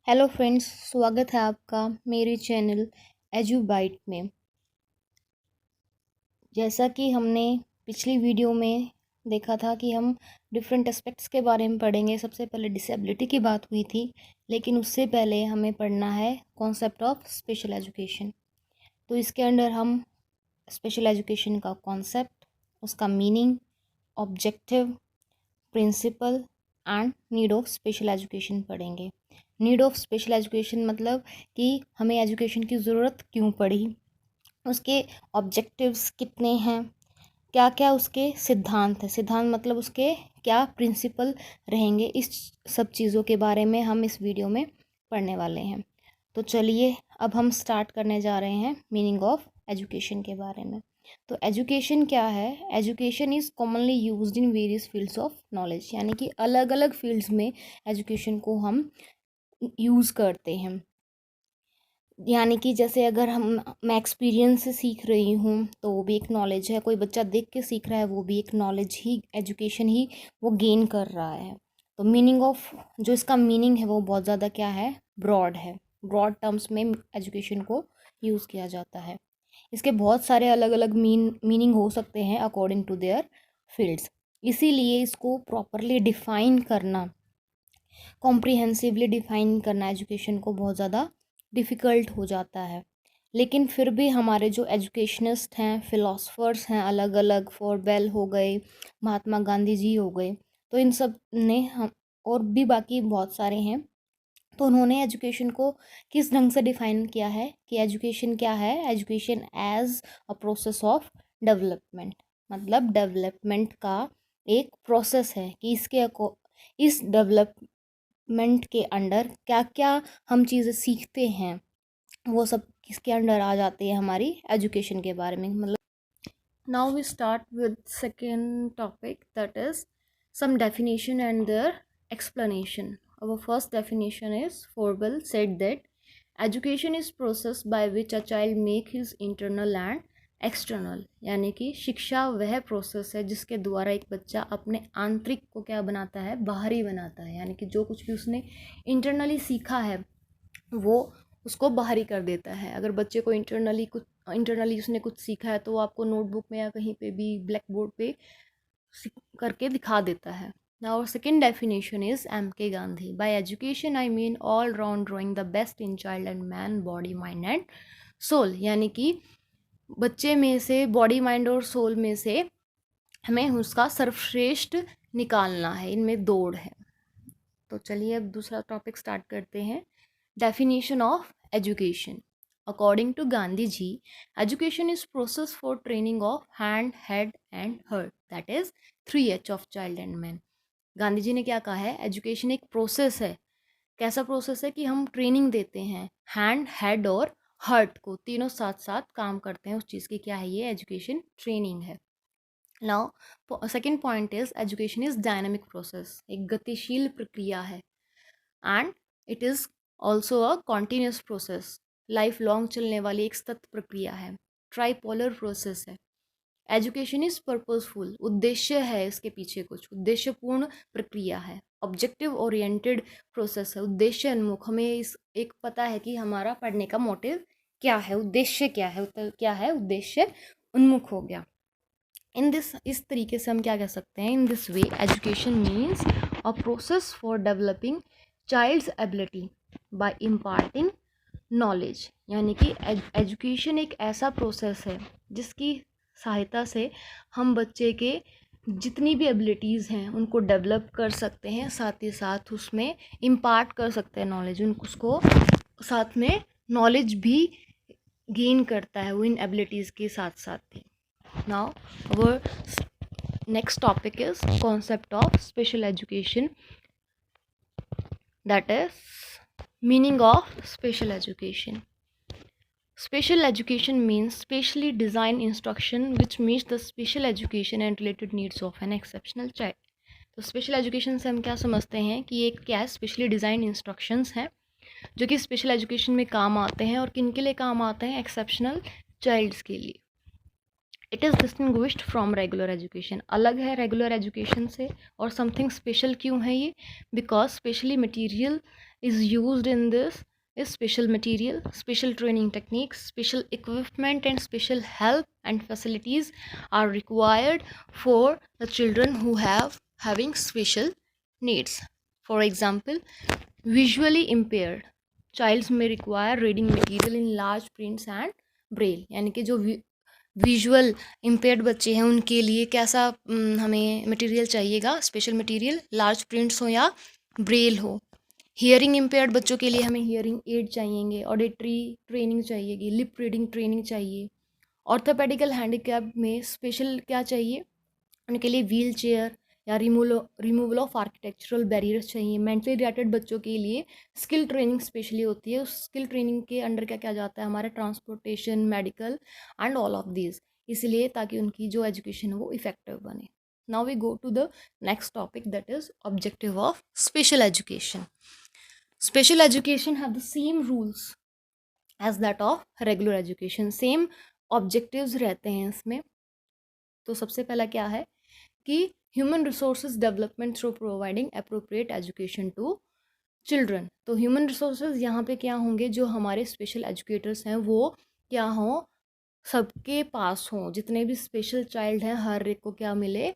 Hello friends, स्वागत है आपका मेरे चैनल एजुबाइट में। जैसा कि हमने पिछली वीडियो में देखा था कि हम डिफरेंट एस्पेक्ट्स के बारे में पढ़ेंगे। सबसे पहले डिसेबिलिटी की बात हुई थी, लेकिन उससे पहले हमें पढ़ना है कॉन्सेप्ट ऑफ स्पेशल एजुकेशन। तो इसके अंडर हम स्पेशल एजुकेशन का कॉन्सेप्ट, उसका meaning, objective, principle and need of special education पढ़ेंगे। नीड ऑफ स्पेशल एजुकेशन मतलब कि हमें एजुकेशन की ज़रूरत क्यों पड़ी, उसके ऑब्जेक्टिव्स कितने हैं, क्या क्या उसके सिद्धांत हैं, सिद्धांत मतलब उसके क्या प्रिंसिपल रहेंगे, इस सब चीज़ों के बारे में हम इस वीडियो में पढ़ने वाले हैं। तो चलिए अब हम स्टार्ट करने जा रहे हैं मीनिंग ऑफ एजुकेशन के बारे में। तो एजुकेशन क्या है? Education is commonly used in various fields of knowledge, यानी कि अलग अलग फील्ड्स में एजुकेशन को हम यूज़ करते हैं। यानी कि जैसे अगर मैं एक्सपीरियंस से सीख रही हूँ तो वो भी एक नॉलेज है, कोई बच्चा देख के सीख रहा है वो भी एक नॉलेज ही, एजुकेशन ही वो गेन कर रहा है। तो मीनिंग ऑफ, जो इसका मीनिंग है वो बहुत ज़्यादा क्या है, ब्रॉड है। ब्रॉड टर्म्स में एजुकेशन को यूज़ किया जाता है। इसके बहुत सारे अलग अलग मीनिंग हो सकते हैं अकॉर्डिंग टू देयर फील्ड्स। इसीलिए इसको प्रॉपरली डिफ़ाइन करना, कॉम्प्रिहेंसिवली डिफ़ाइन करना एजुकेशन को बहुत ज़्यादा डिफ़िकल्ट हो जाता है। लेकिन फिर भी हमारे जो एजुकेशनिस्ट हैं, फ़िलासफ़र्स हैं अलग अलग, फॉरबेल हो गए, महात्मा गांधी जी हो गए, तो इन सब ने हम, और भी बाकी बहुत सारे हैं, तो उन्होंने एजुकेशन को किस ढंग से डिफ़ाइन किया है कि एजुकेशन क्या है? Education as a process of development, मतलब डेवलपमेंट का एक प्रोसेस है कि इस डेवलपमेंट के अंडर क्या क्या हम चीज़ें सीखते हैं, वो सब किसके अंडर आ जाती है, हमारी एजुकेशन के बारे में। मतलब now we start with second topic, that is some definition and their explanation. Our first definition is Froebel said that education is process by which a child make his internal and external, यानी कि शिक्षा वह process है जिसके द्वारा एक बच्चा अपने आंतरिक को क्या बनाता है, बाहरी बनाता है। यानी कि जो कुछ भी उसने इंटरनली सीखा है वो उसको बाहरी कर देता है। अगर बच्चे को इंटरनली उसने कुछ सीखा है तो वो आपको नोटबुक में या कहीं पे भी ब्लैक बोर्ड पे करके दिखा देता है। Now our second definition is M.K. Gandhi. By education I mean all round drawing the best in child and man, body, mind and soul. यानी कि बच्चे में से, बॉडी, माइंड और सोल में से हमें उसका सर्वश्रेष्ठ निकालना है, इनमें दौड़ है। तो चलिए अब दूसरा टॉपिक स्टार्ट करते हैं। Definition of education according to Gandhi ji, education is process for training of hand, head and heart, that is 3H of child and man. Gandhi ji ने क्या कहा है? एजुकेशन एक प्रोसेस है। कैसा प्रोसेस है कि हम ट्रेनिंग देते हैं हैंड, हेड और हार्ट को, तीनों साथ साथ काम करते हैं उस चीज़ की, क्या है ये? एजुकेशन ट्रेनिंग है। Now second point is education is dynamic process, एक गतिशील प्रक्रिया है। And it is also a continuous process, life long चलने वाली एक सतत प्रक्रिया है। ट्राईपोलर प्रोसेस है। एजुकेशन इज़ पर्पसफुल, उद्देश्य है इसके पीछे, कुछ उद्देश्यपूर्ण प्रक्रिया है। ऑब्जेक्टिव ओरिएंटेड प्रोसेस है, उद्देश्य उन्मुख, हमें इस एक पता है कि हमारा पढ़ने का मोटिव क्या है, उद्देश्य क्या है, क्या है उद्देश्य उन्मुख हो गया। इन दिस, इस तरीके से हम क्या कह सकते हैं, in this way education means a process for developing child's ability by imparting knowledge. यानी कि एजुकेशन एक ऐसा प्रोसेस है जिसकी सहायता से हम बच्चे के जितनी भी एबिलिटीज़ हैं उनको डेवलप कर सकते हैं, साथ ही साथ उसमें इम्पार्ट कर सकते हैं नॉलेज, उसको साथ में नॉलेज भी गेन करता है वो इन एबिलिटीज़ के साथ साथ ही। Now our next topic is concept of special education, that is meaning of special education. Special education means specially designed instruction which meets the special education and related needs of an exceptional child. तो special education से हम क्या समझते हैं कि ये क्या है? स्पेशली डिज़ाइन इंस्ट्रक्शंस हैं जो कि स्पेशल एजुकेशन में काम आते हैं, और किन के लिए काम आते हैं? एक्सेप्शनल चाइल्ड्स के लिए। It is distinguished from regular education, अलग है रेगुलर एजुकेशन से। और समथिंग स्पेशल क्यों है ये? Because specially material is used in this is special material, special training techniques, special equipment and special help and facilities are required for the children who having special needs. For example, visually impaired childs may require reading material in large prints and braille, यानी कि जो visual impaired बच्चे हैं उनके लिए कैसा हमें material चाहिएगा? स्पेशल मटेरियल, लार्ज प्रिंट्स हो या ब्रेल हो। हियरिंग इम्पेयर्ड बच्चों के लिए हमें हियरिंग एड चाहिएंगे, ऑडिटरी ट्रेनिंग चाहिएगी, लिप रीडिंग ट्रेनिंग चाहिए। ऑर्थोपेडिकल हैंडीकैप में स्पेशल क्या चाहिए? उनके लिए व्हील चेयर या रिमूवल ऑफ आर्किटेक्चरल बैरियर्स चाहिए। मेंटली रिटार्टेड बच्चों के लिए स्किल ट्रेनिंग स्पेशली होती है। उस स्किल ट्रेनिंग के अंडर क्या क्या जाता है? हमारा transportation, medical and all of these, इसलिए ताकि उनकी जो एजुकेशन है वो इफेक्टिव बने। Now we go to the next topic, that is objective of special education. Special education have the same rules as that of regular education, same objectives रहते हैं इसमें। तो सबसे पहला क्या है कि human resources development through providing appropriate education to children. तो ह्यूमन रिसोर्सेज यहाँ पे क्या होंगे? जो हमारे स्पेशल एजुकेटर्स हैं वो क्या हों? सबके पास हों। जितने भी स्पेशल चाइल्ड हैं हर एक को क्या मिले?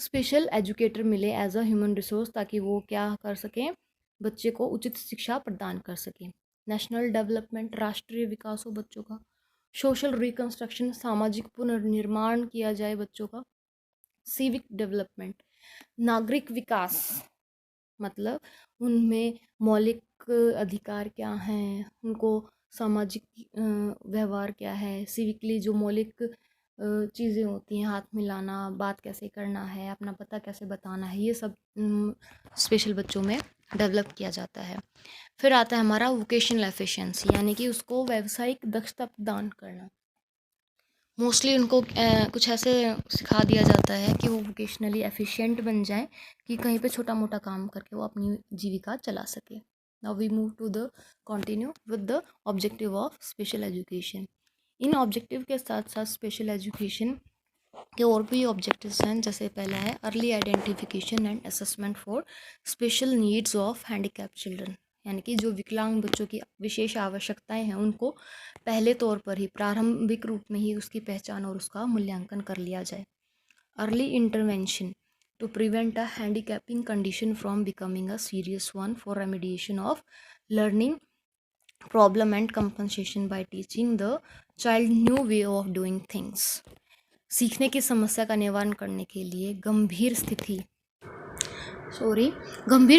स्पेशल एजुकेटर मिले एज अ ह्यूमन रिसोर्स, ताकि वो क्या कर सकें? बच्चे को उचित शिक्षा प्रदान कर सकें। नेशनल डेवलपमेंट, राष्ट्रीय विकास हो बच्चों का। सोशल रिकंस्ट्रक्शन, सामाजिक पुनर्निर्माण किया जाए बच्चों का। सिविक डेवलपमेंट, नागरिक विकास, मतलब उनमें मौलिक अधिकार क्या हैं, उनको सामाजिक व्यवहार क्या है, सिविकली जो मौलिक चीज़ें होती हैं, हाथ मिलाना, बात कैसे करना है, अपना पता कैसे बताना है, ये सब स्पेशल बच्चों में डेवलप किया जाता है। फिर आता है हमारा वोकेशनल एफिशिएंसी, यानी कि उसको व्यावसायिक दक्षता प्रदान करना। मोस्टली उनको कुछ ऐसे सिखा दिया जाता है कि वो वोकेशनली एफिशिएंट बन जाएं कि कहीं पे छोटा मोटा काम करके वो अपनी जीविका चला सके। Now we move to the continue with the objective of special education. इन ऑब्जेक्टिव के साथ साथ स्पेशल एजुकेशन के और भी ऑब्जेक्टिव्स हैं। जैसे पहला है early identification and assessment for special needs of handicap children, यानी कि जो विकलांग बच्चों की विशेष आवश्यकताएं हैं उनको पहले तौर पर ही, प्रारंभिक रूप में ही उसकी पहचान और उसका मूल्यांकन कर लिया जाए। Early intervention to prevent a handicapping condition from becoming a serious one for remediation of learning problem and compensation by teaching the child new way of doing things. सीखने की समस्या का निवारण करने के लिए गंभीर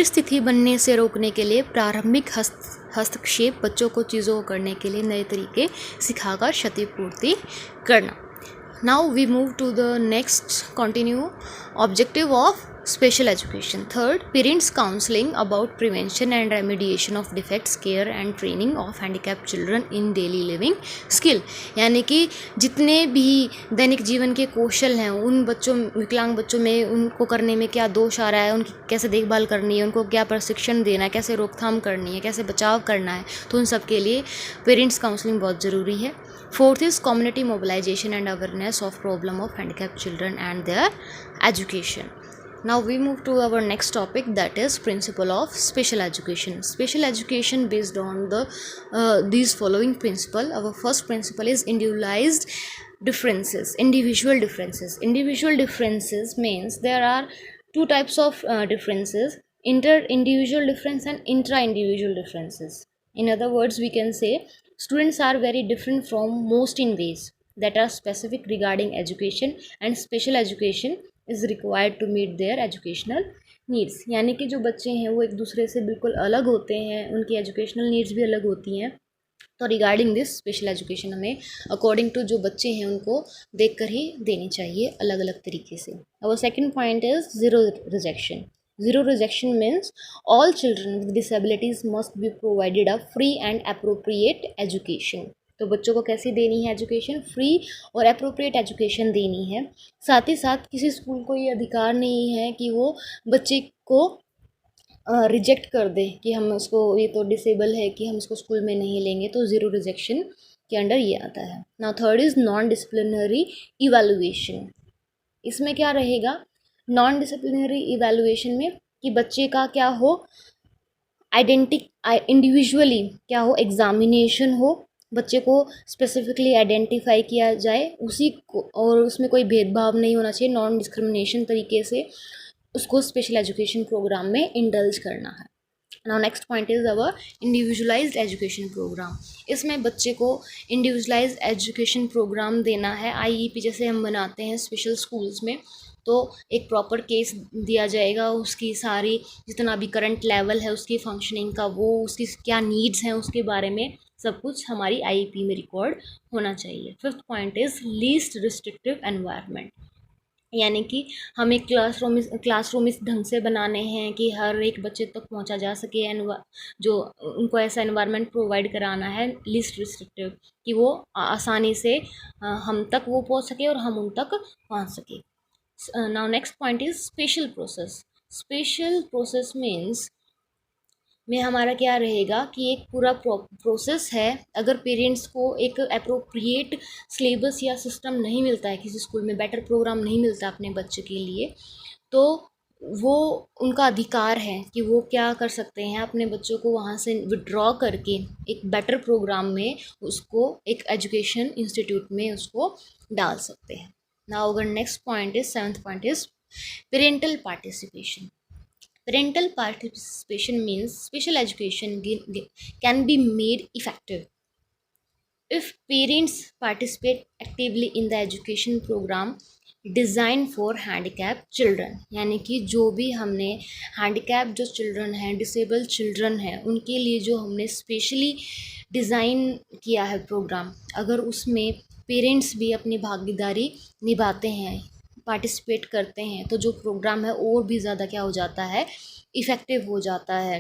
स्थिति बनने से रोकने के लिए प्रारंभिक हस्तक्षेप, बच्चों को चीज़ों को करने के लिए नए तरीके सिखाकर क्षतिपूर्ति करना। Now we move to the next continue objective of special education. Third, parents counselling about prevention and remediation of defects, care and training of handicap children in daily living skill, यानी कि जितने भी दैनिक जीवन के कौशल हैं उन बच्चों, विकलांग बच्चों में, उनको करने में क्या दोष आ रहा है, उनकी कैसे देखभाल करनी है, उनको क्या प्रशिक्षण देना है, कैसे रोकथाम करनी है, कैसे बचाव करना है, तो उन सब के लिए पेरेंट्स काउंसलिंग बहुत ज़रूरी है। Fourth is community mobilisation and awareness of problem of handicap children and their education. Now we move to our next topic, that is principle of special education. Special education based on the these following principle. Our first principle is individualized differences. Individual differences. Individual differences means there are two types of differences: inter-individual difference and intra-individual differences. In other words, we can say students are very different from most in ways that are specific regarding education, and special education is required to meet their educational needs, यानी कि जो बच्चे हैं वो एक दूसरे से बिल्कुल अलग होते हैं, उनकी एजुकेशनल नीड्स भी अलग होती हैं। तो रिगार्डिंग दिस स्पेशल एजुकेशन हमें अकॉर्डिंग टू जो बच्चे हैं उनको देख कर ही देनी चाहिए अलग अलग तरीके से। और second point is zero rejection. Zero rejection means all children with disabilities must be provided a free and appropriate education. तो बच्चों को कैसी देनी है एजुकेशन? फ्री और अप्रोप्रिएट एजुकेशन देनी है। साथ ही साथ किसी स्कूल को ये अधिकार नहीं है कि वो बच्चे को रिजेक्ट कर दे कि हम उसको, ये तो डिसेबल है कि हम इसको स्कूल में नहीं लेंगे, तो ज़ीरो रिजेक्शन के अंडर ये आता है। Now third is non disciplinary evaluation. इसमें क्या रहेगा, नॉन डिसिप्लिनरी इवैल्यूएशन में कि बच्चे का क्या हो, इंडिविजुअली क्या हो, एग्जामिनेशन हो, बच्चे को स्पेसिफिकली आइडेंटिफाई किया जाए उसी को, और उसमें कोई भेदभाव नहीं होना चाहिए, नॉन डिस्क्रिमिनेशन तरीके से उसको स्पेशल एजुकेशन प्रोग्राम में इंडल्ज करना है। Now next point is our individualised education programme. इसमें बच्चे को इंडिविजुअलाइज्ड एजुकेशन प्रोग्राम देना है। आईईपी जैसे हम बनाते हैं स्पेशल स्कूल्स में, तो एक प्रॉपर केस दिया जाएगा, उसकी सारी जितना भी करंट लेवल है उसकी फंक्शनिंग का, वो उसकी क्या नीड्स हैं उसके बारे में सब कुछ हमारी आईईपी में रिकॉर्ड होना चाहिए। Fifth point is least restrictive environment, यानी कि हमें क्लासरूम इस ढंग से बनाने हैं कि हर एक बच्चे तक पहुंचा जा सके, जो उनको ऐसा एनवायरनमेंट प्रोवाइड कराना है लीस्ट रिस्ट्रिक्टिव, कि वो आसानी से हम तक वो पहुंच सके और हम उन तक पहुंच सके। Now next point is special process. Special process means में हमारा क्या रहेगा कि एक पूरा प्रोसेस है, अगर पेरेंट्स को एक अप्रोप्रिएट सिलेबस या सिस्टम नहीं मिलता है, किसी स्कूल में बेटर प्रोग्राम नहीं मिलता अपने बच्चे के लिए, तो वो उनका अधिकार है कि वो क्या कर सकते हैं, अपने बच्चों को वहाँ से विड्रॉ करके एक बेटर प्रोग्राम में उसको एक एजुकेशन इंस्टीट्यूट में उसको डाल सकते हैं। नाउ अगर next point is, seventh point is parental participation. Parental participation means special education can be made effective if parents participate actively in the education program design for handicap children. यानी कि जो भी हमने हैंडीकैप जो children हैं, disable children हैं, उनके लिए जो हमने स्पेशली डिज़ाइन किया है प्रोग्राम, अगर उसमें पेरेंट्स भी अपनी भागीदारी निभाते हैं, पार्टिसिपेट करते हैं, तो जो प्रोग्राम है और भी ज़्यादा क्या हो जाता है, इफ़ेक्टिव हो जाता है।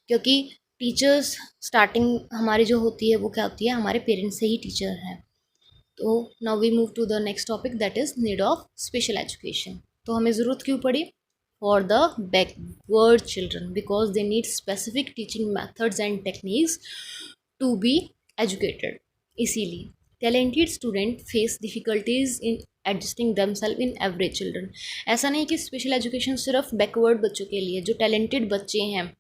क्योंकि टीचर्स स्टार्टिंग हमारी जो होती है वो क्या होती है, हमारे पेरेंट्स से ही टीचर हैं। तो now we move to the next topic, that is need of special education. तो हमें ज़रूरत क्यों पड़ी, for the backward children, because they need specific teaching methods and techniques to be educated. इसीलिए talented student face difficulties in adjusting themselves in average children. ऐसा नहीं कि special education सिर्फ बैकवर्ड बच्चों के लिए, जो टैलेंटेड बच्चे हैं,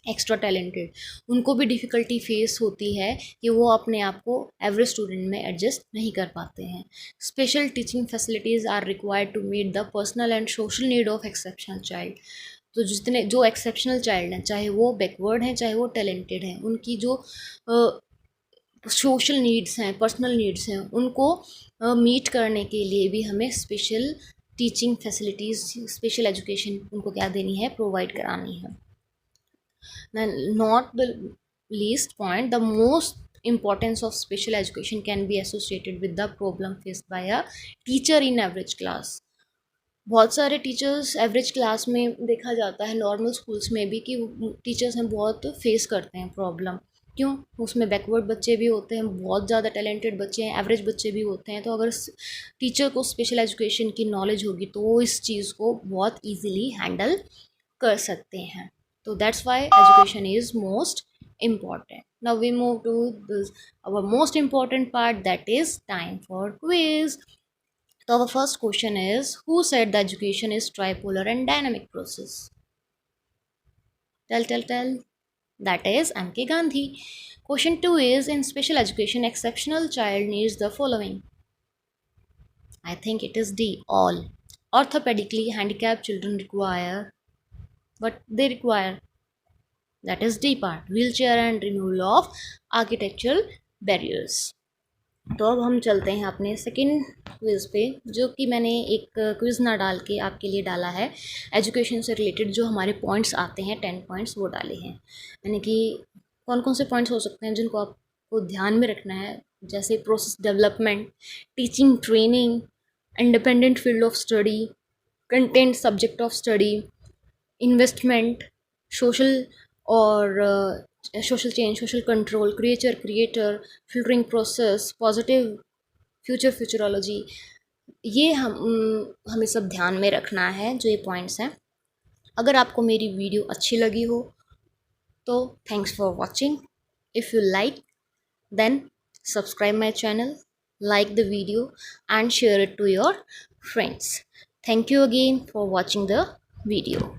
एक्स्ट्रा टैलेंटेड, उनको भी डिफ़िकल्टी फेस होती है कि वो अपने आप को एवरेज स्टूडेंट में एडजस्ट नहीं कर पाते हैं। Special teaching facilities are required to meet the personal and social need of exceptional child. तो जितने जो एक्सेप्शनल चाइल्ड हैं, चाहे वो बैकवर्ड हैं चाहे वो टैलेंटेड हैं, उनकी जो सोशल नीड्स हैं, पर्सनल नीड्स हैं, उनको मीट करने के लिए भी हमें special teaching facilities, special education उनको क्या देनी है, प्रोवाइड करानी है। Not the least point, the most importance of special education can be associated with the problem faced by a teacher in average class. बहुत सारे टीचर्स एवरेज क्लास में देखा जाता है, नॉर्मल स्कूल्स में भी, कि टीचर्स हैं बहुत फेस करते हैं प्रॉब्लम। क्यों, उसमें बैकवर्ड बच्चे भी होते हैं, बहुत ज़्यादा टैलेंटेड बच्चे हैं, एवरेज बच्चे भी होते हैं। तो अगर टीचर को स्पेशल एजुकेशन की नॉलेज होगी तो वो इस चीज़ को बहुत ईजीली हैंडल कर सकते हैं। So that's why education is most important. Now we move to this, our most important part, that is time for quiz. So our first question is, who said the education is tripolar and dynamic process? Tell. That is M.K. Gandhi. Question 2 is, in special education, exceptional child needs the following. I think it is D, all. Orthopedically handicapped children require what they require. That is D part, wheelchair and removal of architectural barriers. तो अब हम चलते हैं अपने second quiz पे, जो कि मैंने एक क्विज़ ना डाल के आपके लिए डाला है, एजुकेशन से रिलेटेड जो हमारे पॉइंट्स आते हैं 10 पॉइंट्स वो डाले हैं। यानी कि कौन कौन से पॉइंट्स हो सकते हैं जिनको आपको ध्यान में रखना है, जैसे process development, teaching training, independent field of study, content subject of study, investment, social और social change, social control, creator, filtering process, positive futurology, ये हमें सब ध्यान में रखना है, जो ये पॉइंट्स हैं। अगर आपको मेरी वीडियो अच्छी लगी हो तो thanks for watching. If you like then subscribe my channel, like the video and share it to your friends. Thank you again for watching the video.